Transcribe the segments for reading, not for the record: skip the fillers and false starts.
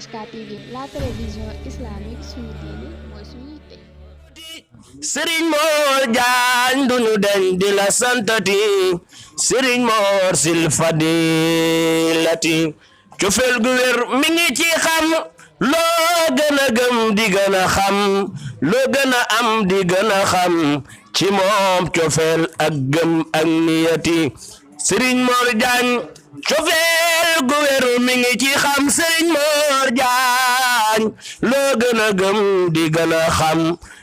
SK TV, la télévision islamique suñu diine mooy suñu yitte. Serigne Mor Diagne duñu den di la santati Serigne Mor sil fadilati cofeel gu wér mi ngi ci xam loo gën a gëm di gën a xam loo gën a am di gën a xam ci moom cofeel ak gëm ak niyati Serigne Mor Diagne cofeel gu wér mi ngi ci xam Serigne Mor Diagne loo gën a gëm di gën a xam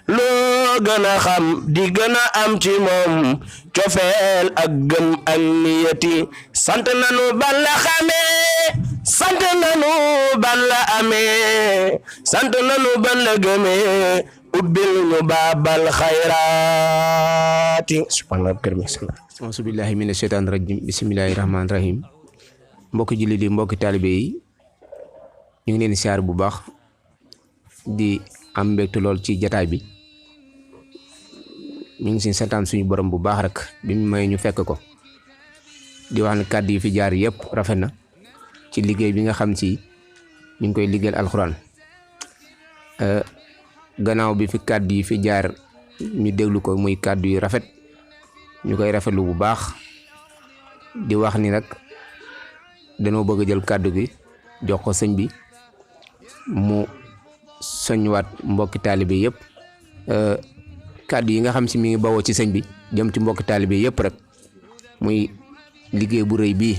loo gën a xam di gën a am ci moom cofeel ak gëm ak niyati sant nanu ban la xamee sant nanu ban la amee sant nanu ban la gëmee ubbil ñu baabal xayraati subhaana permission auzu billahi mina shaytaani rajim bismillahi rahmaani rahim mbokki jullit yi mbokki taalibe yi ñu ngi leen di siyaar bu baax di am mbégte lool ci jataay bi ñu ngi si santaan suñu borom bu baax rek bi mu may ñu fekk ko di wax ne kàddu yi fi jaar yëpp rafet na ci liggéey bi nga xam si ñu ngi koy liggéeyal alxuraan gannaaw bi fi kàddu yi fi jaar ñu déglu ko muy kàddu yu rafet ñu koy rafetlu bu baax di wax ni nag dañoo bëgg a jël kàddu gi jox ko sëñ bi mu soñwaat mbokki taalibe yëpp kàddu yi nga xam si mi ngi bawoo ci sëñ bi jëm ci mbokki taalibe yëpp rek muy liggéey bu rëy bii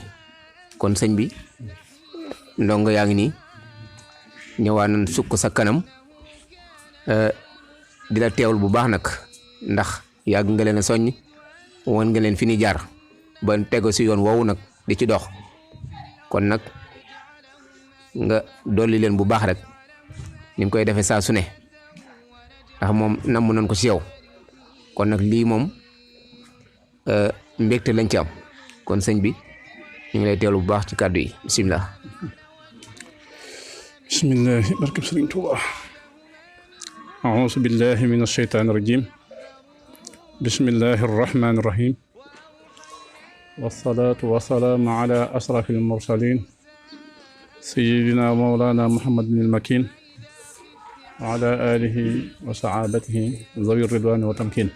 kon sëñ bi ndongo yaa ngi nii ñëwaa nañ sukk sa kanam di la teewul bu baax nag ndax yàgg nga leen a soññ woon nga leen fi ni jaar ba tego si yoon woowu nag di ci dox kon nag nga dolli leen bu baax rek ni nga koy defee saa su ne ndax moom namm nañ ko ci yow kon nag lii moom mbégte lañ ci am kon sëñ bi ñu ngi lay teewlu bu baax ci kàddu yi bisimilah. bismillahi barkeb Sëriñ Tuuba auzu billahi min asheytaani rajim bismillahi arrahmani irrahim wasalaatu wasalaamu ala asrafi almursalin sayidina mawlana muhammadin almakin wa ala alihi wa sahabatihi zawi ridwani wa tamkin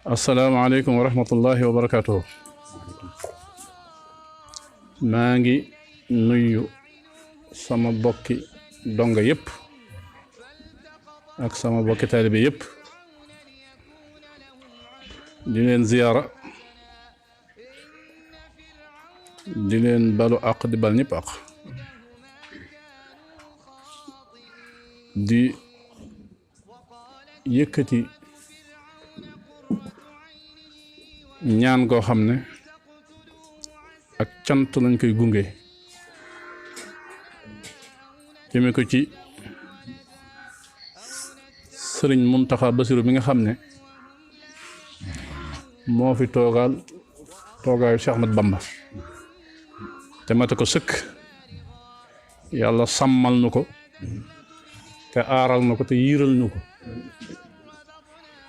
assalaamu aleykum wa rahmatullahi wa barakatuhu maa ngi nuyu sama bokki donga yëpp ak sama bokki taalibe yëpp di leen ziyaara di leen balu àq di bal ñëpp àq di yëkkati ñaan goo xam ne ak cant lañ koy gunge jëme ko ci sëriñ Muntaxa Basiru mi nga xam ne moo fi toogaayu Cheikh Ahmad Bamba te mate ko sëkk yàlla sàmmal nu ko te aaral na ko te yiiral nu ko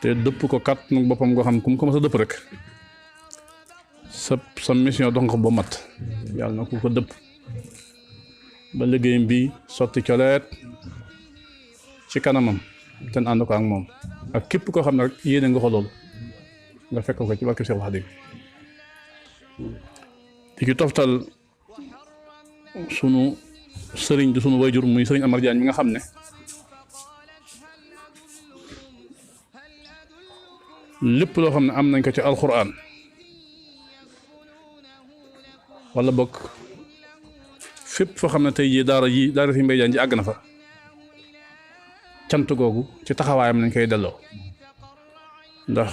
te dëpp ko kat nu boppam goo xam kum ko mas a dëpp rek sa mission dox nga ko ba mat yàlla na ko dëpp ba liggéeyam bi sotti coleet ci kanamam te ànd ko ak moom ak képp koo xam ne rek yéene nga ko loolu nga fekk ko ci barke Seex Xaadim di ci toftal sunu sëriñ di sunu wayjur muy sëriñ Amar Diagne mi nga xam ne lépp loo xam ne am nañ ko ci alxuraan wala bokk fépp foo xam ne tey jii daara fi Mbay Jaan ji àgg na fa cant googu ci taxawaayam nañ koy delloo ndax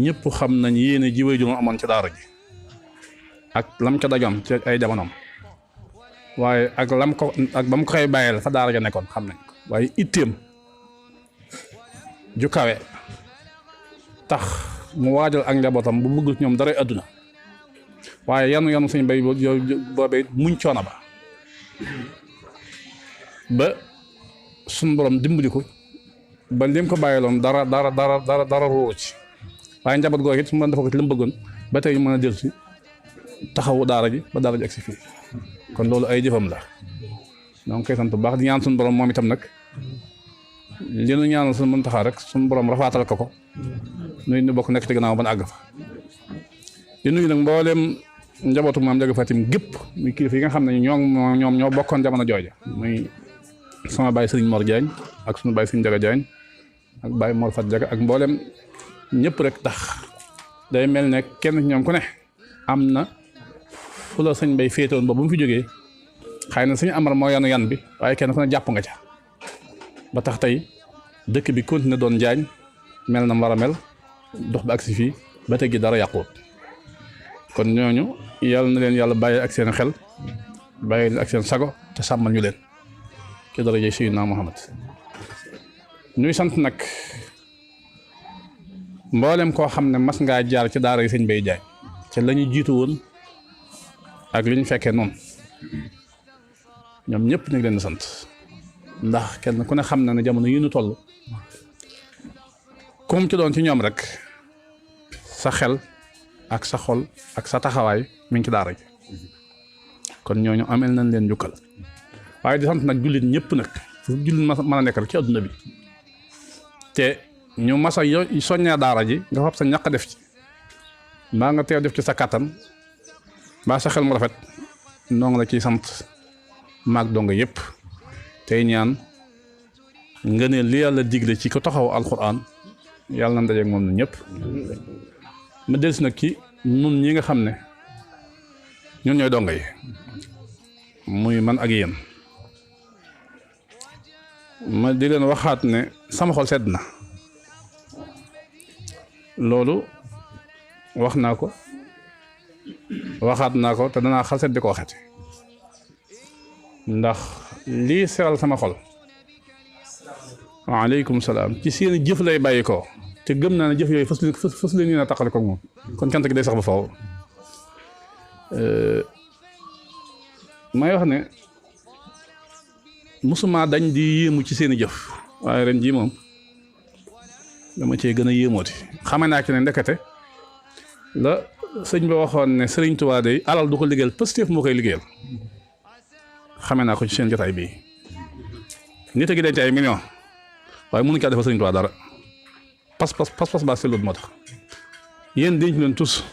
ñëpp xam nañ yéene ji wayjur amoon ci daara ji ak lam ca dajoon ci ay jamonoom waaye ak ba mu ko koy bàyyeel fa daara ja nekkoon xam nañ ko waaye itteem ju kawe tax mu waajal ak njabootam bu bëgg ñoom dara àdduna waaye yanu suñ bay boobee muñ coono ba suñ borom dimbali ko ba lim ko bàyyiloon dara ruuwu ci waaye njaboot googu it su ma dafa ko ci li mu bëggoon ba tey mën a jël ci taxawu daara ji ba daara ji agsi fii kon loolu ay jëfam la donc koy sant bu baax di ñaan suñu borom moom itam nag li nu ñaanal suñu Muntaxa rek suñu borom rafaatal ko nuy ñu bokk nekk ci gannaaw ban àgg fa di nuyu nag mbooleem njabootu maam Njaga Fatim gépp muy kilifa yi nga xam ne ñoom ñoo bokkoon jamono jooja muy sama baay Sëriñ Mor Diagne ak suñu baay Sëriñ Njaga Diagne ak baay Mor Fat Jaga ak mbooleem ñëpp rek tax day mel ne kenn ñoom ku ne am na fu la sëñ bay féetoon ba bu mu fi jógee xëy na suñu amar moo yanu yan bi waaye kenn ku ne jàpp nga ca ba tax tey dëkk bi continué doon Njaañ mel na mu war a mel dox ba agsi fii ba tey gi dara yàquut kon ñooñu yàlla na leen yàlla bàyyi ak seen xel bàyyi leen ak seen sago te sàmmal ñu leen ci daraja Seydina Muhammad ñuy sant nag mboolem koo xam ne mas ngaa jaar ci daara yi sëñ Bay Jaay ca la ñu jiitu woon ak li ñu fekkee noonu ñoom ñëpp ñu ngi leen di sant ndax kenn ku ne xam na ne jamono yi ñu toll comme ci doon ci ñoom rek sa xel ak sa xol ak sa taxawaay mi ngi ci daara ji kon ñooñu amel nañ leen njukkal waaye di sant nag jullit ñëpp nag fu jullit mën a nekk rek ci adduna bi te ñu masa soññee daara ji nga fab sa ñaq def ci mbaa nga teew def ci sa kàttan mbaa sa xel mu rafet noo ngi la ciy sant maag donga yëpp tey ñaan nga ne li yàlla digle ci ko taxaw alquran yàlla na ndajeeg moom na ñëpp ma dellusi nag ci nun ñi nga xam ne ñun ñooy donga yi muy man ak yéen ma di leen waxaat ne sama xol sedd na loolu wax naa ko waxaat naa ko te danaa xal sedd di ko waxati ndax lii seral sama xol waaleykum salaam ci seeni jëf lay bàyyi ko te gëm naa ne jëf yooyu fas leen ñu a taqale ko moom kon cant gi day sax ba faw may wax ne musuma dañ di yéemu ci seeni jëf waaye ren jii moom dama cee gën a yéemooti xame naa ci ne ndekete la sëñ ba waxoon ne Sëriñ Tuubaa day alal du ko liggéeyal Pastef moo koy liggéeyal xame naa ko ci seen jotaay bii nit a gi denc ay millions waaye mënuñ kaa defal Sëriñ Tuubaa dara pas baa sellut moo tax yéen denc leen tous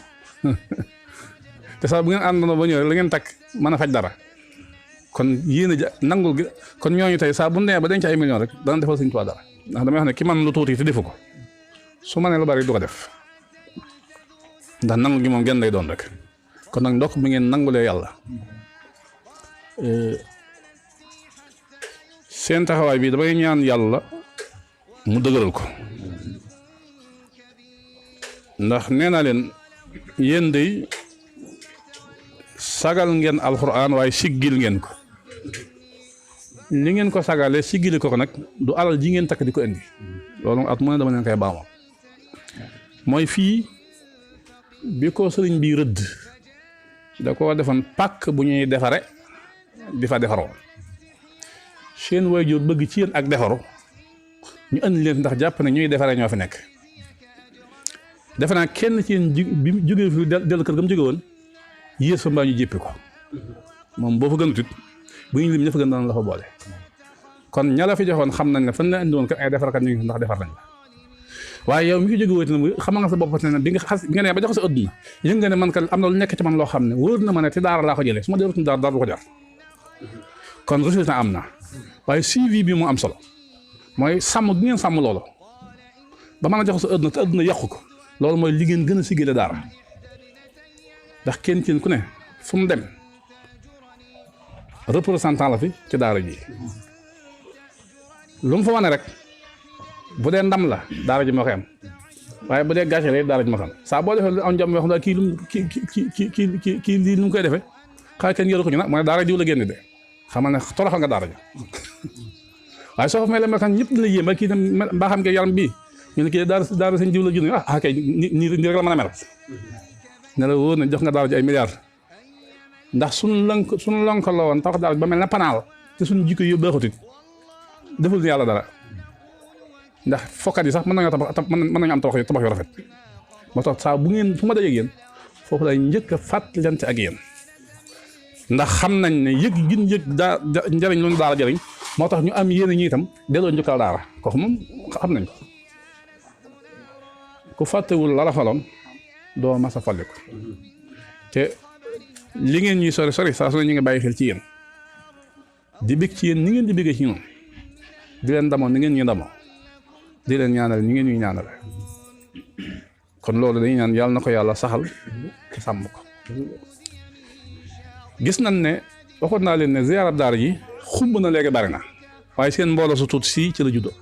te sax bu ngeen àndoon ba ñëw rek la ngeen takk mën a faj dara kon yéen a nangul gi kon ñooñu tey saa bu nee ba denc ay millions rek dana defal Sëriñ Tuubaa dara ndax damay wax ne ki man lu tuuti te defu ko su ma nee lu bari du ko def ndax nangu gi moom genn lay doon rek kon nag ndokk bi ngeen nangulee yàlla seen taxawaay bi damay ñaan yàlla mu dëgëral ko ndax nee naa leen yéen day sagal ngeen alxuraan waaye siggil ngeen ko li ngeen ko sagalee siggili ko nag du alal ji ngeen takk di ko indi loolu at mu ne dama leen koy baamoo mooy fii bi ko sëriñ bi rëdd da ko defoon pàkk bu ñuy defare di fa defaroo seen waajur bëgg ci yéen ak defaru ñu andi leen ndax jàpp ne ñuy defaree ñoo fi nekk defe naa kenn ci yéen bi jógee fi dellu kër ga mu jóge woon yées fa mbaa ñu jéppi ko moom boo fa gënut it bu ñu lim ña fa gën daan la fa boole kon ña la fi joxoon xam nañ ne fan la andi woon kat ay defarkat ñu ngi ndax defar nañ la waaye yow mi fi jóge woon itam xam nga sa bopp ne bi nga nee ba jox sa adduna yëg nga ne man kat am na lu nekk ci man loo xam ne wóor na ma ne te daara laa ko jëlee su ma dee daara du ko jar kon résultat am na waaye suivi bi moo am solo mooy sàmm gi ngeen sàmm loolu ba mën a jox sa adduna te adduna yàqu ko loolu mooy li ngeen gën a sigile daara ndax kenn ci ku ne fu mu dem représentant la fi ci daara ji lu mu fa wane rek bu dee ndam la daara ji moo koy am waaye bu dee gàcce la daara ji moo koy am saa boo defee am jàmm yoo xam ne kii lu kii lii nu mu koy defee xaaral kenn yëru ko ñu nag mooy daara jiw la génn de xamal ne toroxal nga daara ji waaye soo fa may la mel kan ñëpp dina yéem ba kii tam mbaa xam nga yaram bii ñu ne kii daara seen jiw la génn kay nii rek la mën a mel ne la wóor na jox nga daara ji ay milliards ndax suñu lonkaloo woon tax daara ji ba mel ne panaal te suñu jikko yu baaxutit deful yàlla dara ndax fokkat yi sax mën nañoo am tabax yu rafet moo tax saa bu ngeen fu ma dajeeg yéen foofu lay njëkk a fàttalante ak yéen ndax xam nañ ne yëg gin yëg daa njëriñ lu ñu daara jëriñ moo tax ñu am yéen ñi itam delloo njukkal daara kooku moom xam nañ ko ku fàttewul la la faloon doo mas a falliku te li ngeen ñuy sori saa su ne ñu ngi bàyyi xel ci yéen di bég ci yéen ni ngeen di béggee ci ñun di leen damoo ni ngeen ñu damoo di leen ñaanal ni ngeen ñuy ñaanal kon loolu dañuy ñaan yàlla na ko yàlla saxal te sàmm ko gis nañ ne waxoon naa leen ne ziyaara daara ji xumb na léegi bari na waaye seen mbooloo su tuuti si ci la juddoo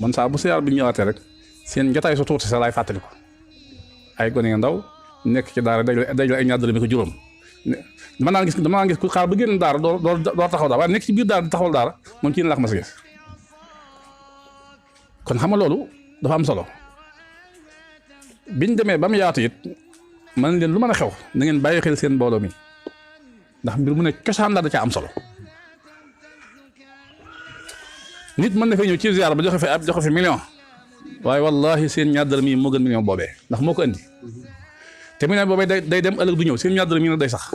man saa bu ziyaar bi ñëwaatee rek seen jotaay su tuuti sa laay fàttali ko ay gone yu ndaw nekk ci daara dajale ay ñaar dërëm ko juróom dama naan gis ku xaar ba génn daara doo taxaw daara waaye nekk ci biir daara di taxawal daara moom ci yéen laa ko mas a gis kon xam nga loolu dafa am solo biñ demee ba mu yaatu it man leen lu mën a xew na ngeen bàyyi xel seen mbooloo mi ndax mbir mu ne cosaan la da caa am solo nit mën na fay ñëw ci ziar ba joxe fi million waaye wallahi seen ñaar dërëm yi moo gën million boobee ndax moo ko andi te million boobee day dem ëllëg du ñëw seen ñaar dërëm yi nag day sax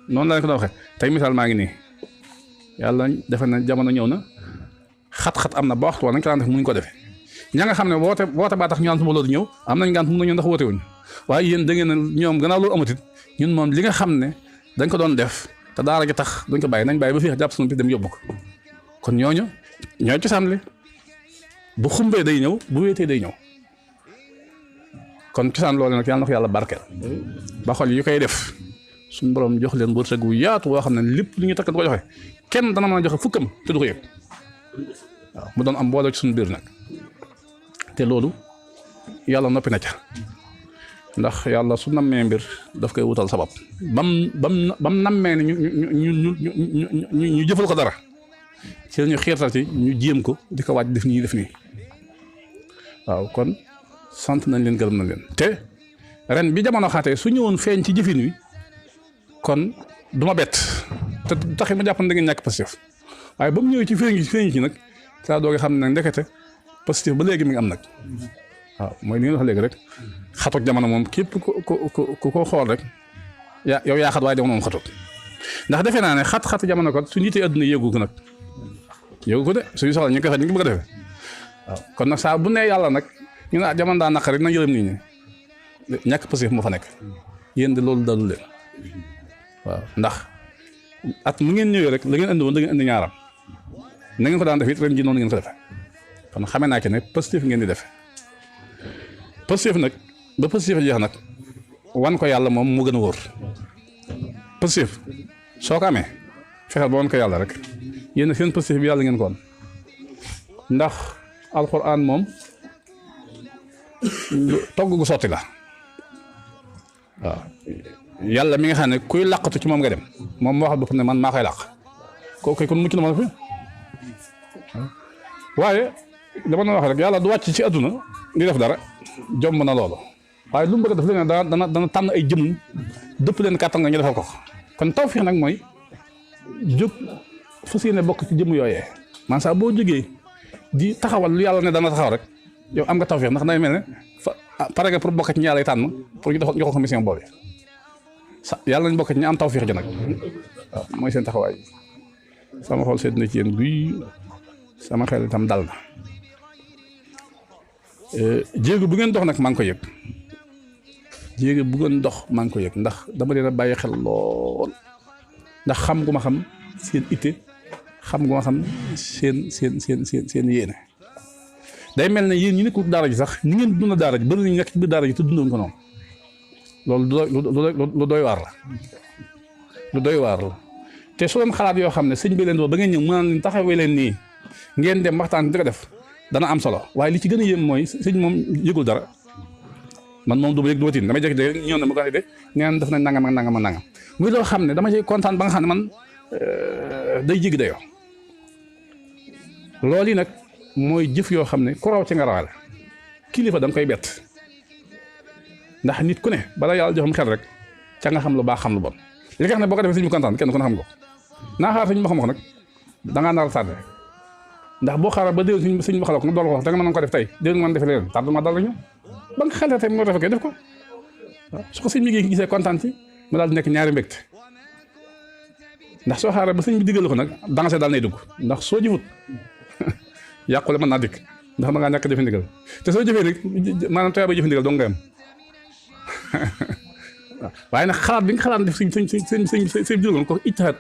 noonu laa leen ko doon waxee tey misaal maa ngi nii yàlla defe na jamono ñëw na xat-xat am na ba waxtu nañ ko daan def mënuñ ko defee ña nga xam ne woote baa tax ñu naan suma loolu ñëw am nañ ngant mun na ñëw ndax woote wuñ waaye yéen da ngeen ñoom gannaaw loolu amatit ñun moom li nga xam ne dañ ko doon def te daara gi tax duñ ko bàyyi nañ bàyyi ba fii jàpp suñu bis dem yóbbu ko kon ñooñu ñooy cosaan li bu xumbee day ñëw bu wéetee day ñëw kon cosaan loolu nag yàlla na ko yàlla barkeel ba xol yu koy def suñu borom jox leen wërsëg wu yaatu woo xam ne lépp li ñu takk du ko joxe kenn dana mën a joxe fukkam te du ko yëg waaw mu doon am boole ci suñu biir nag te loolu yàlla noppi na ca ndax yàlla su nammee mbir daf koy wutal sabab bam nammee ne ñu jëfal ko dara ci la ñu xiirtal ci ñu jéem ko di ko waaj def nii waaw kon sant nañ leen gërëm nañ leen te ren bi jamono xaatee su ñëwoon feeñ ci jëfin wi kon du ma bett te taxi ma jàpp ne da ngeen ñàkk positif waaye ba mu ñëwee ci feeñ ci nag saa doog xam ne ndekete positif ba léegi mi ngi am nag waaw mooy li nga wax léegi rek xatoog jamono moom képp ku ko xool rek yow yaa xat waaye jamono moom xatut ndax defe naa ne xat jamono ko su njiitee adduna yëgu ko nag yëgu ko de suñu soxla ñu koy xat ñu ko bëgg a defee waaw kon nag saa bu nee yàlla nag ñu ne jamono daa naqari na yërëm nit ñi ñàkk positif moo fa nekk yéen de loolu dalul leen waaw ndax at mu ngeen ñëwee rek la ngeen indi woon da ngeen indi ñaaram na ngeen ko daan def it ren ji noonu ngeen ko defee kon xamee naa ci ne positif ngeen di def positif nag ba positif jeex nag wan ko yàlla moom moo gën a wóor positif soo ko amee fexeel ba wan ko yàlla rek yéen seen positif bi yàlla ngeen ko woon ndax alxuraan moom togg gu sotti la waaw yàlla mi nga xam ne kuy làqatu ci moom nga dem moom moo xam boppam ne man maa koy làq kooku kon mucc na ma fi waaye dama na wax rek yàlla du wàcc ci àdduna di def dara jomb na loolu waaye lu mu bëgg a def leen dana tànn ay jëmm dëpp leen kàttan nga ñu defal ko kon tawfiix nag mooy jóg fas yéene bokk ci jëmm yooyee man saa boo jógee di taxawal lu yàlla ne dana taxaw rek yow am nga tawfiix ndax day mel ne pare nga pour bokk ci ñi yàlla tànn pour ñu jox ko mission boobu yàlla nañ bokk ci ñi am tawfiix ji nag waaw mooy seen taxawaay sama xol seet na ci yéen guy sama xel itam dal na jéego bu ngeen dox nag maa ngi ko yëg jéego bu ngeen dox maa ngi ko yëg ndax dama leen a bàyyi xel lool ndax xam gu ma xam seen itte xam gu ma xam seen yéene day mel ne yéen ñi nekkul daara ji sax ni ngeen dund daara ji bëri nañu nekk ci biir daara ji te dundoon ko noonu loolu lu doy waar la lu doy waar la te su doon xalaat yoo xam ne sëñ bi leen doo ba ngeen ñëw mën leen taxawee leen nii ngeen dem waxtaan di ko def dana am solo waaye li ci gën a yéem mooy sëñ moom yëgul dara man moom du ma yëg du ma tin damay jékki-jékki ñëw na ma ko de neen def nañ nangam ak nangam ak nangam muy loo xam ne dama ci kontaan ba nga xam ne man day jéggi dayoo loolu yi nag mooy jëf yoo xam ne ku raw ci nga rawale kilifa da nga koy bett ndax nit ku ne bala yàlla joxam xel rek ca nga xam lu baax xam lu bon li nga xam ne boo ko defee sëñ bi kontaan kenn ku ne xam ko naa xaar sëñ ma xam ko nag da ngaa nar a tardé ndax boo xaaral ba déwén sëñ ma xaloo ko nga dool ko wax da nga mën ko def tey déwén nga mën defee leneen tardement dal la ñu ba nga xelal tey moo defee koy def ko waaw su ko sëñ mi ngi gisee kontaan ci mu daal di nekk ñaari mbégte ndax soo xaaree ba sëñ bi digal ko nag dansé daal nay dugg ndax soo jëfut yàqule mën naa dikk ndax da ngaa ñàkk jëfe ndigal te soo jëfee nag maanaam tuyaaba jëfe ndigal dong nga am waaye nag xalaat bi nga xalaat def sëñ digal ko ijtihaad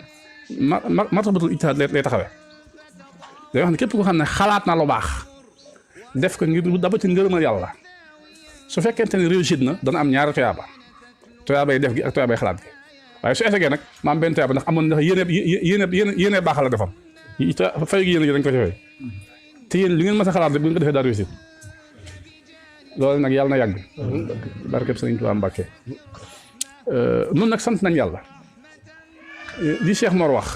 martabatul ijtihaad lay taxawee day wax ne képp ko xam ne xalaat na lu baax def ko ngir daba ci ngërëmal yàlla su fekkente ne réussite na dana am ñaari tuyaabay def gi ak tuyaabay xalaat gi waaye su essayé nag ma am benn tuyaaba ndax amoon ndax yéene baax la defam fay gi yéene gi dañ ko ci fay te yéen li ngeen mës a xalaat rek bu ngeen ko defee daa réussite loolu nag yàlla na yàgg barkeb Sëriñ Tuubaa Mbàkke nun nag sant nañ yàlla li Cheikh Mor wax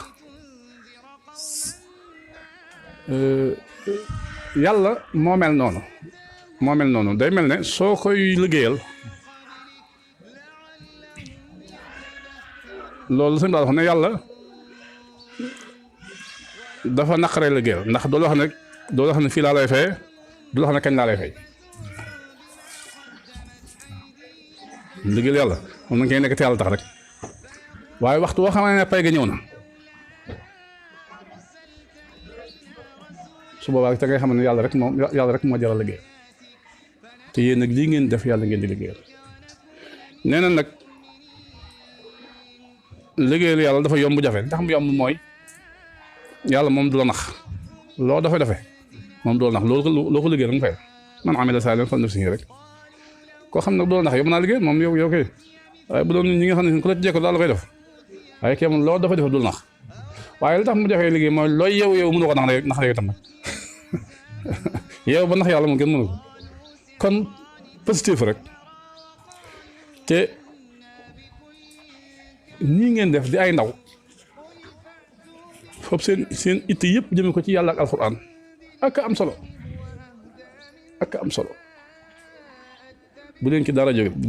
yàlla moo mel noonu day mel ne soo koy liggéeyal loolu sëñ Ba wax ne yàlla dafa naqaree liggéeyal ndax doo wax ne fii laa lay fay doo wax ne kañ laa lay fay liggéeyal yàlla moom na koy nekk te yàlla tax rek waaye waxtu boo xamee ne pay ga ñëw na su boobaa te ngay xam ne yàlla rek moo jaral liggéey te yéen nag lii ngeen def yàlla ngeen di liggéeyal nee na nag liggéeyal yàlla dafa yomb jafe ndax mu yomb mooy yàlla moom du la nax loo dafa moom du la nax loo ko liggéey da nga fay man amila saalihan falinafsihi rek koo xam nag du la nax yow mën naa liggéey moom yow kay waaye bu doon ñi nga xam ne ku la ci jekko daal la koy def waaye kii moom loo dafa def dul nax waaye li tax mu jafee liggéey mooy looy yow mënu ko nax rek tam nag yow ba nax yàlla moom kenn mënu ko kon positif rek te nii ngeen def di ay ndaw foofu seen itte yëpp jëme ko ci yàlla ak alxuraan ak am solo bu leen ci dara jële waaw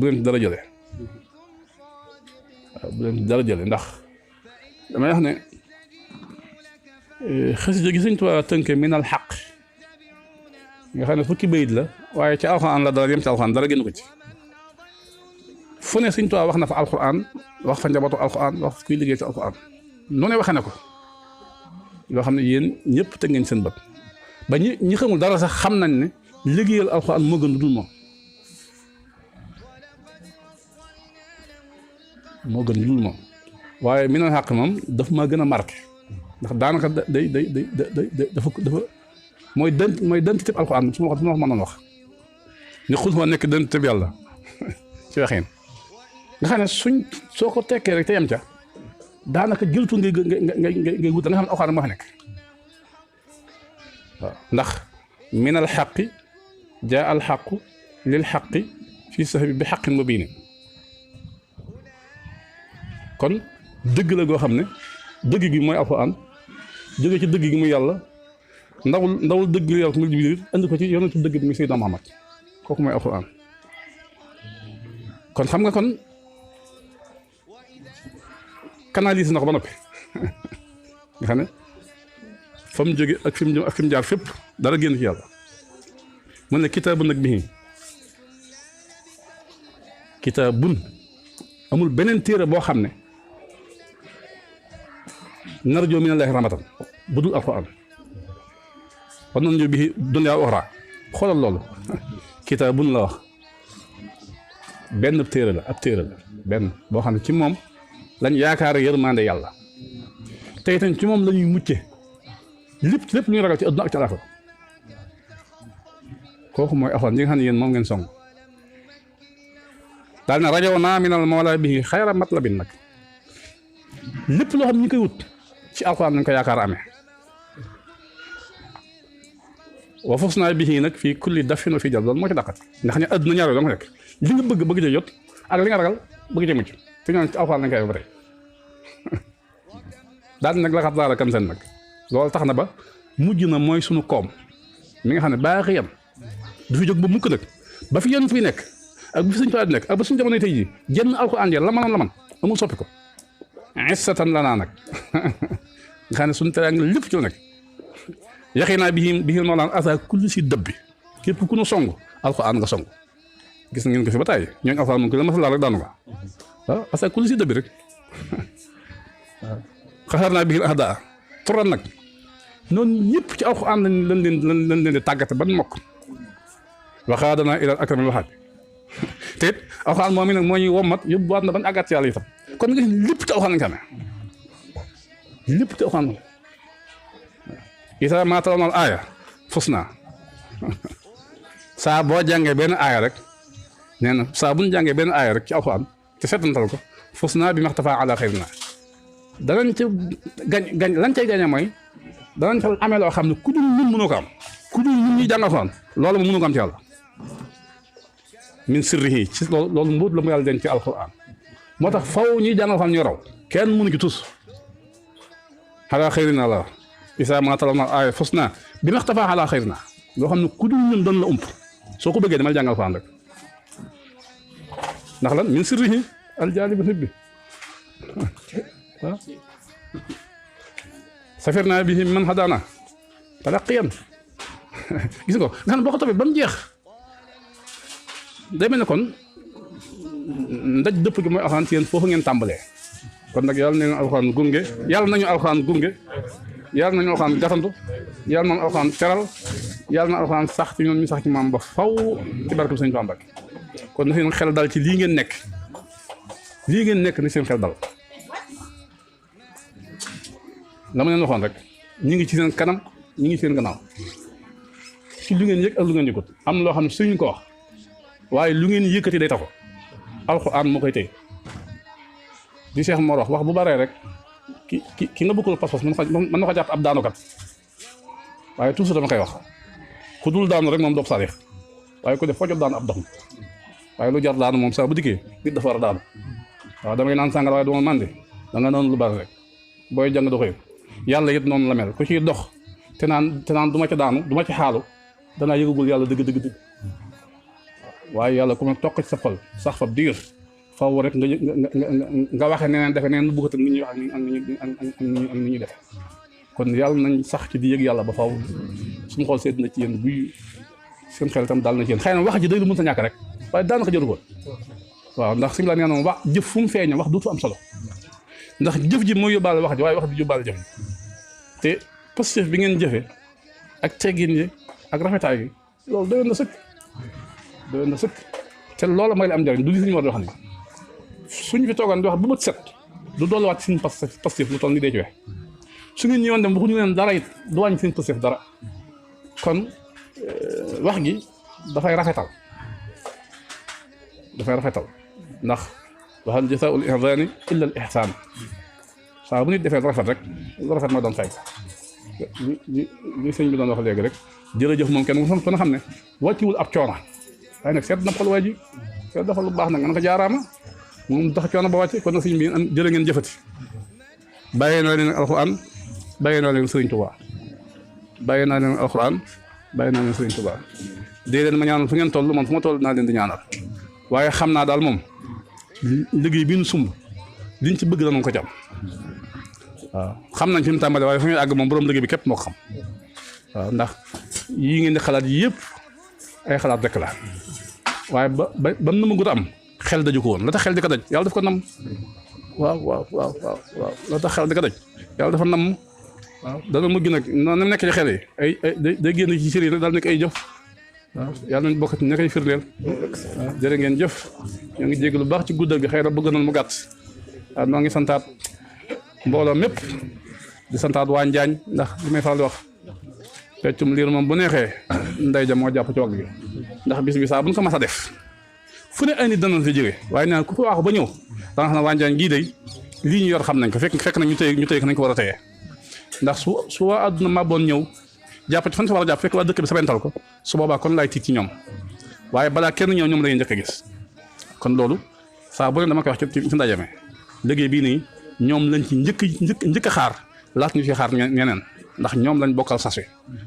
bu leen ci dara jële ndax damay wax ne xasida gi Sëñ Tuubaa tënke minal xaq nga xam ne fukki bayit la waaye ci alxuraan la dara yem ci alxuraan dara génn ko ci fu ne Sëñ Tuubaa wax na fa alxuraan wax fa njabootu alxuraan wax kuy liggéey ci alxuraan nu ne waxee ne ko loo xam ne yéen ñëpp teg ngeen seen bët ba ñi xamul dara sax xam nañ ne liggéeyal alxuraan moo gën lu dul moom waaye mi na xàq moom daf maa gën a marqué ndax daanaka dafa mooy dent tëb alxuraan su ma wax mënoon wax ni xul fa nekk dent tëb yàlla ci waxin nga xam ne soo ko tekkee rek te yem ca daanaka jëltu ngay wut da nga xam ne alxuraan moo fa nekk waaw ndax min al xaqi jaa al xaqu lil xaqi fii saxbi bi xaqin mubiin kon dëgg la goo xam ne dëgg gi mooy alxuraan jóge ci dëgg gi muy yàlla ndawul dëgg gi yàlla mu biir indi ko ci yonentu dëgg bi muy Seydina Muhammad kooku mooy alxuraan kon xam nga kon canalise na ko ba noppi nga xam ne fa mu jóge ak fi mu jëm ak fi mu jaar fépp dara génn ci yàlla mu ne kitaabun nag bii kitaabun amul beneen téere boo xam ne narjoo minallaahi rahmatan bu dul alxuraan war nañu bii dunyaa uxraa xoolal loolu kitaabun la wax benn téere la ab téere la benn boo xam ne ci moom lañ yaakaar yërmande yàlla te itam ci moom la ñuy mucce lépp lu ñuy ragal ci adduna ak ci àllaaxira kooku mooy alxuraan yi nga xam ne yéen moom ngeen song daal na rajo naa minal mawlaa bihi xayra matlabin nag lépp loo xam ne ñu koy wut ci alxuraan lañ ko yaakaar amee wa fus naa bihi nag fii kulli dafin wa fii jal loolu moo ci dàqati ndax ne adduna ñaar doo nga nekk li nga bëgg cee jot ak li nga ragal bëgg cee mucc te ñoom ci alxuraan lañ koy ba tey daal nag la xat daala kan seen nag loolu tax na ba mujj na mooy sunu koom mi nga xam ne baaxi yam du fi jóg ba mukk nag ba fi yéen fiy nekk ak bu fi Sëñ Tuubaa di nekk ak ba suñu jamonoy tey jii jenn alxuraan jël la man amul soppi ko satan la naa nag nga xam ne suñu teraanga lépp ci la nekk yaxi naa bi moo laan asa kulli si dëb bi képp ku nu song alxuraan nga song gis ngeen ko fi ba tàyyi ñooñu alxuraan moom ko la masalaal rek daanu ko waaw asa kulli si dëb bi rek waaw xaxarnaa bihi al-a'daa turan nag noonu ñëpp ci alxuraan lañ leen di tàggate ban mokk wa qaadanaa ilal akramil wahaab te it alxuraan moom mi nag moo ñuy wommat yóbbuwaat na bañ àggat ci yàlla itam kon nga lépp ci alxuraan lañ ko amee lépp ci alxuraan isa maa talawna al-aaya fusnaa saa boo jàngee benn aaya rek nee na saa bu ñu jàngee benn aaya rek ci alxuraan te seetantal ko fusnaa bi maxtafaa ala xayrinaa danañ ca gañ lañ cay gañe mooy danañ fa amee loo xam ne ku dul ñun mënoo ko am ku dul ñun ñuy jàng alxuraan loolu mu mënoo ko am ci yàlla min sirrihi ci loolu mbóot la mu yàlla denc ci alxuraan moo tax faw ñuy jàng alxuraan ñu raw kenn mënu ci tus ala xayrinaa la isa maa talawna al-aaya fusnaa bi maxtafaa ala xayrinaa loo xam ne ku dul ñun doon la ump soo ko bëggee demal jàng alxuraan rek ndax lan min sirrihi aljaalibi hibbi waaw safirnaa bihi man hadaanaa talaqiyan gis nga ko nga xam ne boo ko toppee ba mu jeex day mel ne kon ndaj dëpp gi mooy alxuraan ci yéen foofu ngeen tàmbalee kon nag yàlla nañu alxuraan gunge yàlla nañu alxuraan gunge yàlla nañu alxuraan gatandu yàlla nañu alxuraan teral yàlla na alxuraan sax ci ñoom ñu sax ci maam ba faw ci barke Sëñ Bamba kon na seen xel dal ci lii ngeen nekk ni seen xel dal la ma leen waxoon rek ñu ngi ci seen kanam ñu ngi seen gannaaw ci lu ngeen yëg ak lu ngeen yëgut am na loo xam ne suñu ko wax waaye lu ngeen yëkkati day taxaw alxuraan moo koy téye di Cheikh Mor wax bu baree rek ki nga bëggul pas-pas mën na ko jàpp ab daanukat waaye toujours dama koy wax ku dul daanu rek moom doob sareex waaye ku def foo jot daanu ab dox waaye lu jar daanu moom saa bu dikkee nit dafa war a daanu waaw damay naan sàngara waaye duma màndi da nga noonu lu bari rek booy jàng do koy yàlla it noonu la mel ku ciy dox te naan du ma ca daanu du ma ci xaalu danaa yëgagul yàlla dëgg waaye yàlla ku ma toq ci sa xol sax fa diir faw rek nga waxee neneen defe neen nu bëggat ak ni ñuy wax ak ni ñuy def kon yàlla nañ sax ci di yëg yàlla ba faw suñu xool seet na ci yéen buy seen xel itam daal na ci yéen xëy na wax ji day lu mënta ñàkk rek waaye daanaka jëru ko waaw ndax sim la nee na wax jëf fu mu feeña wax duutu am solo ndax jëf ji mooy yóbbaale wax ji waaye wax ji yóbbaale jëf ji te positif bi ngeen jëfe ak teggin yi ak rafetaay gi loolu doyoon na sëkk te loola mooy la am njëriñ du li suñu war di wax ni suñ fi toogoon di wax bu bët set du dolliwaat suñu positif lu toll ni dee ci wex su ngeen ñëwoon dem waxuñu leen dara it du wàññi seen positif dara kon wax gi dafay rafetal ndax waxal jazaa'ul ihsaani illa al ihsaan saa bu nit defee rafet rek lu rafet ma doon fay li sëñ bi doon wax léegi rek jërëjëf moom kenn ku ne xam ne wàcciwul ab coono waaye nag seet na xol waa ji seet dafa lu baax nag nga ko jaaraama moom dafa coono ba wàcce kon nag sëñ bi jërë ngeen jëfati bàyyee naa leen alxuraan bàyyee naa leen sëriñ Tuubaa bàyyee naa leen alxuraan bàyyee naa leen sëriñ Tuubaa dee leen ma ñaanal fu ngeen toll man fu ma toll naa leen di ñaanal waaye xam naa daal moom liggéey bi ñu sumb liñ ci bëgg danañ ko ci am waaw xam nañ fi mu tàmbalee waaye fu ñuy àgg moom borom liggéey bi képp moo ko xam waaw ndax yii ngeen di xalaat yëpp ay xalaat rek la waaye ba mu na ma am xel daju ko woon la tax xel di ko daj yàlla daf ko nam waaw la tax xel di ko daj yàlla dafa nam waaw dana mujj nag noonu nekk ci xel yi ay day génn ci sëriñ rek daal nekk ay jëf waaw yàlla nañ bokk ci ña koy firndeel waaw jërë ngeen jëf ñoo ngi jégg lu baax ci guddal gi xëy na bëgg nañ mu gàtt waaw noo ngi santaat mbooloo mépp di santaat waa Njaañ ndax li may faral di wax peccum liir moom bu neexee ndey ja moo jàpp ci wàll gi ndax bis bi saa buñ ko mas a def fu ne ay nit danañ fi jóge waaye nee na ku fi waaxu ba ñëw da nga xam ne waa Njaañ gii day lii ñu yor xam nañ ko fekk nañ ñu tëye ko nañ ko war a tëyee ndax su waa àdduna màbboon ñëw jàpp ci fan si war a jàpp fekk waa dëkk bi sabental ko su boobaa kon laay tiit ci ñoom waaye balaa kenn ñëw ñoom la ñuy njëkk a gis kon loolu saa bu ne dama koy wax ci ndaje mi liggéey bii nii ñoom lañ ci njëkk a xaar laat ñu ci xaar ñeneen ndax ñoom lañ bokkal sas wi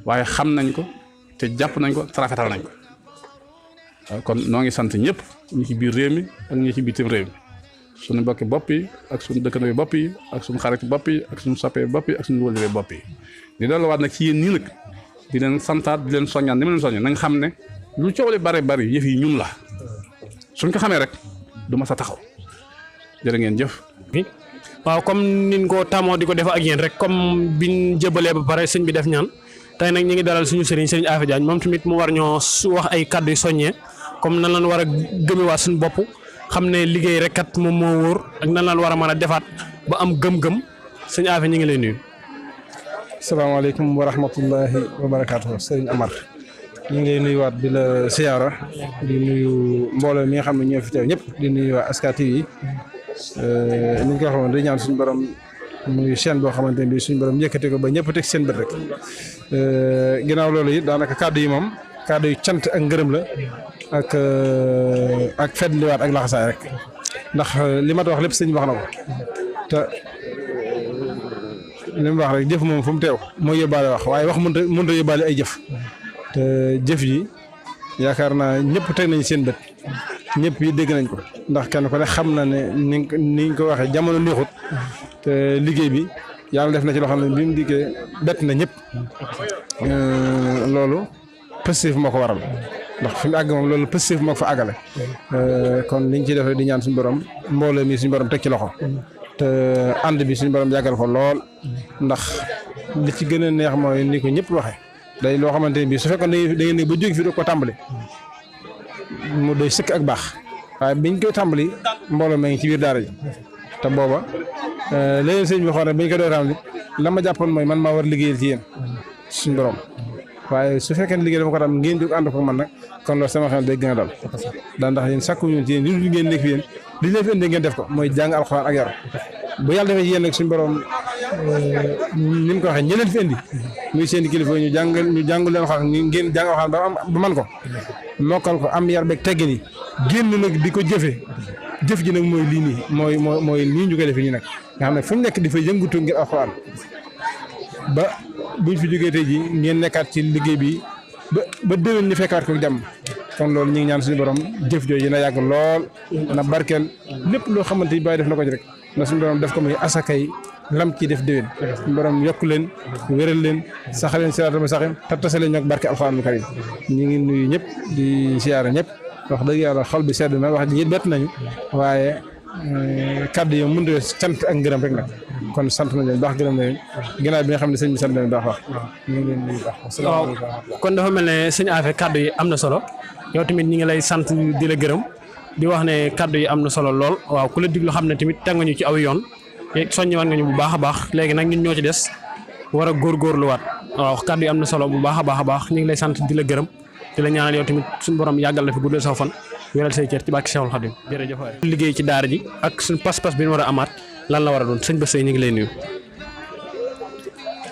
waaye xam nañ ko te jàpp nañ ko te rafetal nañ ko kon noo ngi sant ñëpp ñi ci biir réew mi ak ñi ci bitim réew mi suñu mbokki bopp yi ak suñu dëkkandoo yi bopp yi ak suñu xarit bopp yi ak suñu soppee bopp yi ak suñu wëlëree bopp yi di delluwaat nag ci yéen nii nag di leen santaat di leen soññaan ni ma leen soññee nañ xam ne lu coow li bari yëf yi ñun la suñ ko xamee rek du ma sa taxaw jërë ngeen jëf waaw comme niñ ko tàmmoo di ko def ak yéen rek comme biñ jëbalee ba pare sëñ bi def ñaan tey nag ñi ngi dalal suñu sëriñ Afe Diagne moom tamit mu war ñoo wax ay kàddu yu soññee comme nan lañ war a gëmewaat suñu bopp xam ne liggéey rek kat moom moo wóor ak nan lañ war a mën a defaat ba am gëm-gëm sëñ Afe ñi ngi lay nuyu. salaamaaleykum wa rahmatullahi wa barakaatu sëriñ Amar ñu ngi lay nuyuwaat di la siyaara di nuyu mbooloo mi nga xam ne ñoo fi teew ñëpp di nuyu waa Aska TV yi ni ñu ko waxoon di ñaan suñu borom muy chaîne boo xamante ne bii suñu borom yëkkati ko ba ñëpp teg seen bët rek ginnaaw loolu it daanaka kàddu yi moom kàddu yu cant ak ngërëm la ak fetliwaat ak laxasaay rek ndax li ma wax lépp sëñ wax na ko te li mu wax rek jëf moom fu mu teew mooy yóbbaale wax waaye wax mënut a yóbbaale ay jëf te jëf yi yaakaar naa ñëpp teg nañ seen bët ñëpp yi dégg nañ ko ndax kenn ko ne xam na ne ni ñu ko waxee jamono neexut te liggéey bi yàlla def na ci loo xam ne bi mu dikkee bett na ñëpp loolu positif moo ko waral ndax fi mu àgg moom loolu positif moo ko fa àggale kon liñ ciy def di ñaan suñu borom mbooloo mi suñu borom teg ci loxo te ànd bi suñu borom yàggal ko lool ndax li ci gën a neex mooy ni ko ñëpp waxee day loo xamante ne bii su fekkoon da ngeen ne ba jóge fi doo ko tàmbali mu doy sëkk ak baax waaye biñ koy tàmbali mbooloo ma ngi ci biir daara ji te booba leneen sëñ bi xool rek biñ ko doon tàmbali la ma jàppoon mooy man maa war liggéeyal ci yéen suñu borom waaye su fekkee ne liggéey dama ko tam ngeen jóg ànd ko man nag kon loolu sama xel day gën a dal daa ndax yéen sàkku ñun ci yéen li ngeen nekk fi yéen li leen fi indi ngeen def ko mooy jàng alxuraan ak yar bu yàlla defee yéen nag suñu borom ni mu ko waxee ñeneen fi indi muy seen kilifa ñu jàngu leen xam ngeen jàng alxuraan ba man ko mokkal ko am yar beeg teggin yi génn nag di ko jëfee jëf ji nag mooy lii nii mooy nii ñu koy defee nii nag nga xam ne fu mu nekk di fa yëngutu ngir alxuraan ba buñ fi jógee tey ji ngeen nekkaat ci liggéey bi ba déwén ñu fekkaat ko jàmm kon loolu ñu ngi ñaan suñu borom jëf jooju na yàgg lool na barkeel lépp loo xamante ni bàyyi def na ko ci rek na suñu borom def ko muy asakay lam ci def déwén suñu borom yokk leen wéral leen saxal leen siraatal mustaqiim tattase leen ñoog barke alxuraanul karim ñu ngi nuyu ñëpp di siyaara ñëpp wax dëgg yàlla xol bi sedd na wax ji bett nañu waaye kàddu yi mënut a cant ak ngërëm rek nag kon sant nañu leen baax gërëm nañu ginnaaw bi nga xam ne sëñ bi sant nañu baax wax ñu ngi leen nuyu baax. asalaamaaleykum kon dafa mel ne sëñ Afe kàddu yi am na solo yow tamit ñi ngi lay sant di la gërëm di wax ne kàddu yi am na solo lool waaw ku la diglu xam ne tamit teg nga ñu ci aw yoon soññiwaat nga ñu bu baax a baax léegi nag ñun ñoo ci des war a góorgóorluwaat waaw kàddu yi am na solo bu baax a baax ñu ngi lay sant di la gërëm di la ñaanal yow tamit suñu borom yàggal la fi guddal sa fan wéral say cër ci bàkki Seexul Xadim jërëjëf waay liggéey ci daara ji ak suñu pas-pas bi ñu war a amaat lan la war a doon sëñ Bass ñu ngi lay nuyu.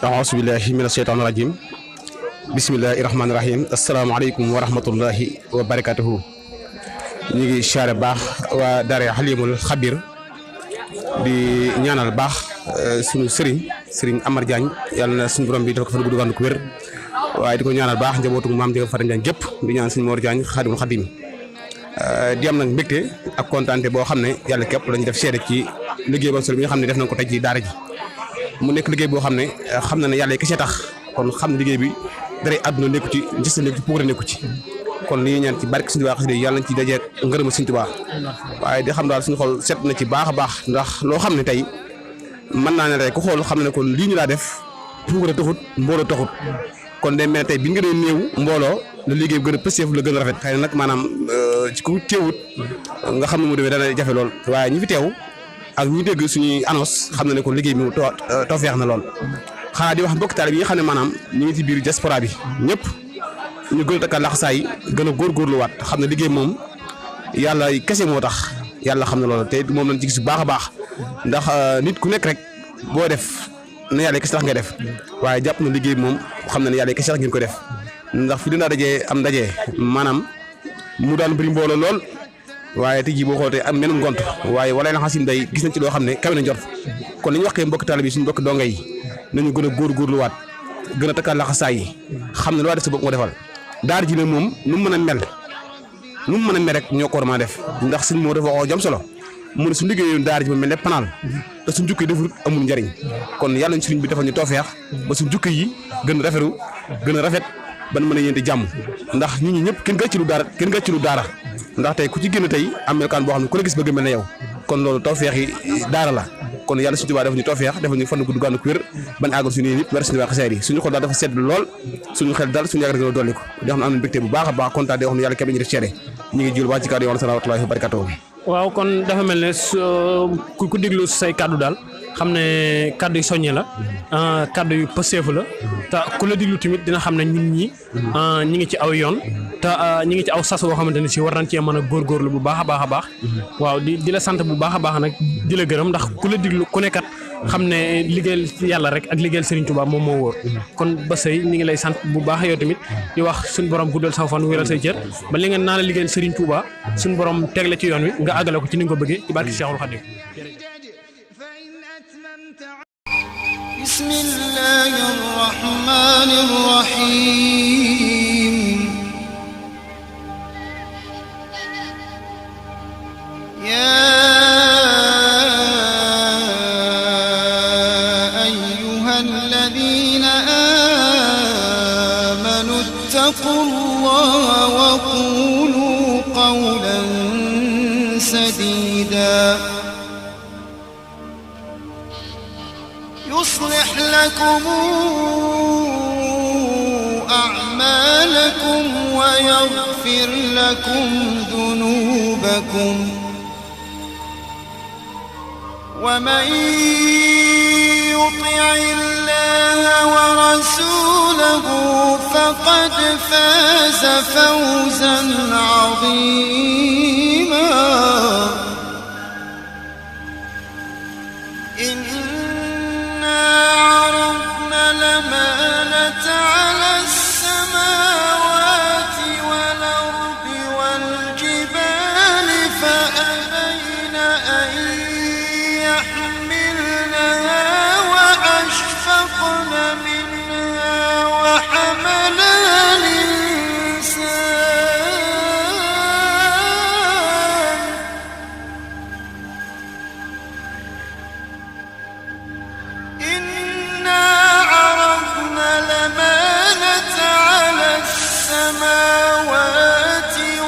a'uuzu billaahi mina shaytaani rajiim bismillaahi rahmaani rahiim asalaamaaleykum wa rahmatullahi wa barakaatuhu. ñu ngi siyaare baax waa daara Halimul Xabir di ñaanal baax suñu sëriñ Amar Diagne yàlla na suñu borom bi dafa ko fa gudd gànn ko wér waaye di ko ñaanal baax njabootu maam Ndiaga Fara Diagne gépp di ñaan suñu Mor Diagne Xaadimul Xadim di am nag mbégte ak kontaante boo xam ne yàlla képp lañu def seede ci liggéey ba solo bi nga xam ne def nañ ko tey ci daara ji mu nekk liggéey boo xam ne xam na ne yàlla kese tax kon xam ne liggéey bi dara àdduna nekku ci gis na nekku ci puukare nekku ci kon li ñuy ñaan ci barke Sëñ Tuubaa xasida yàlla nañ ci dajee ngërëm Sëñ Tuubaa waaye di xam daal suñu xol set na ci baax a baax ndax loo xam ne tey mën naa ne tey ku xool xam ne kon lii ñu laa def puukare taxut mbooloo taxut kon day mel tey bi nga doon néew mbooloo la liggéey bu gën a pësteef la gën a rafet xëy na nag maanaam ci ku teewut nga xam ne mu demee dana jafe lool waaye ñi fi teew ak ñi dégg suñuy annonce xam na ne kon liggéey bi mu tawfeex na lool xanaa di wax mbokk taalibe yi nga xam ne maanaam ñu ngi ci biir diaspora bi ñëpp ñu gën a takkaat laxasaay gën a góorgóorluwaat xam ne liggéey moom yàlla kese moo tax yàlla xam ne loolu te moom lañ ci gis bu baax a baax ndax nit ku nekk rek boo def na yàlla kese tax nga def waaye jàpp na liggéey bi moom xam na ne yàlla kese tax ngeen ko def ndax fi dinaa dajee am ndaje maanaam mu daan bëri mbooloo lool waaye tey jii boo xoolee am menum ngont waaye wala na xasim day gis nañ ci loo xam ne kawe na njort kon li ñu waxee mbokk taalibe bi suñu mbokk donga yi nañu gën a góorgóorluwaat gën a takkaat laxasaay yi xam ne lu waa def sa bopp moo defal daara ji nag moom nu mu mën a mel rek ñoo ko war a def ndax suñ moo dafa waxoo jam solo mu ne suñu liggéeyoon daara ji ma mel ne panaal te suñ jukki deful amul njariñ kon yàlla ñu sëriñ bi defal ñu toofeex ba suñ jukki yi gën a rafetu gën a rafet ban mën a yéente jàmm ndax nit ñi ñëpp kenn gàccilu daara ndax tey ku ci génn tey am melokaan boo xam ne ku la gis bëgg mel ne yow kon loolu tawfeex yi daara la kon kon yàlla suñu Tuubaa def ñu toofeex def ñu fan gudd gànn ku wér ban àggal suñu nit war suñu waa xasaar yi suñu xol daal dafa sedd lool suñu xel daal suñu yaakaar gën a dolli ko di xam ne am nañ mbégte bu baax a baax kontaan di wax ne yàlla képp ñu def seede ñu ngi jul baax ci kàddu yi salaatu wa barakatuh. waaw kon dafa mel ne ku déglu say kàddu daal xam ne kàddu yu soññe la kàddu yu pëseefu la te ku la déglu tamit dina xam ne ñun ñi ñi ngi ci aw yoon te ñi ngi ci aw sas woo xamante ne si war nañ cee mën a góorgóorlu bu baax a baax waaw di la sant bu baax a baax nag di la gërëm ndax ku la déglu ku nekkat xam ne liggéeyal yàlla rek ak liggéeyal Serigne Touba moom moo wóor kon ba sëy ñi ngi lay sant bu baax yow tamit di wax suñu borom guddal saw fan wéral say cër ba li nga naa la liggéeyal Serigne Touba suñu borom teg la ci yoon wi nga àggale ko ci ni nga ko bëggee ci barke Cheikhul Khadim. بسم الله الرحمن الرحيم يا أيها الذين آمنوا اتقوا الله وقولوا قولا سديدا يصلح لكم أعمالكم ويغفر لكم ذنوبكم ومن يطع الله ورسوله فقد فاز فوزا عظيما عرضنا الأمانة على السماوات والأرض والجبال فأبين أن يحملنها وأشفقن منها وحملها الإنسان إنا عرضنا الأمانة على السماوات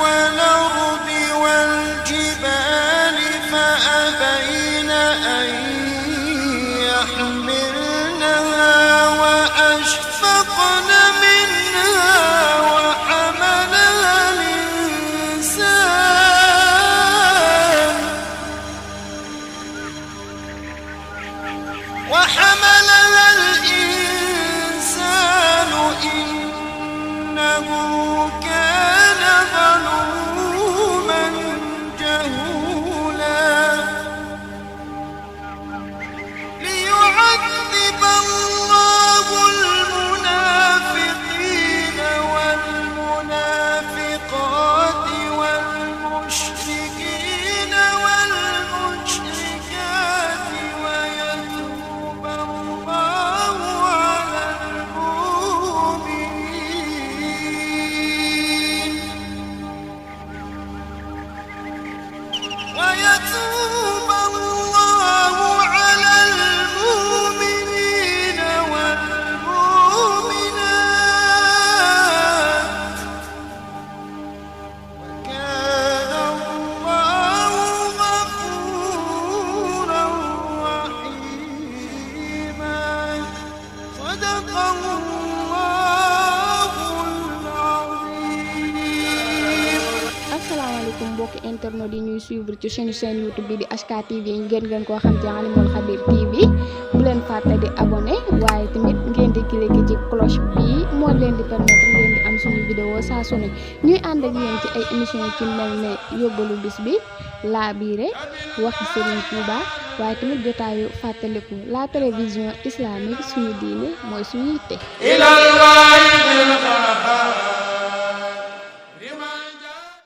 والأرض والجبال فأبين أن يحملنها وأشفقن منها وحملها الإنسان إنه كان ظلوما جهولا ليعذب الله المنافقين والمنافقات والمشركين والمشركات ويتوب الله على المؤمنين ويتوب الله على المؤمنين والمؤمنات وكان الله غفورا رحيما صدق الله العظيم. asalaamaaleykum mbokki internet yi ñuy suivre ci chaîne YouTube bi di HK TV ngeen koo xam ci Alimul Khabir TV bu leen fàtte di abonné waaye tamit ngeen di cliquer ci cloche bi moo leen di permettre ngeen di am suñu vidéo saa su ne ñuy ànd ak yéen ci ay émission ci mel ne yóbbalu bis bi laabiire waxi Serigne Touba waaye tamit jotaayu fàttaliku la télévision islamique suñu diine mooy suñu yitte.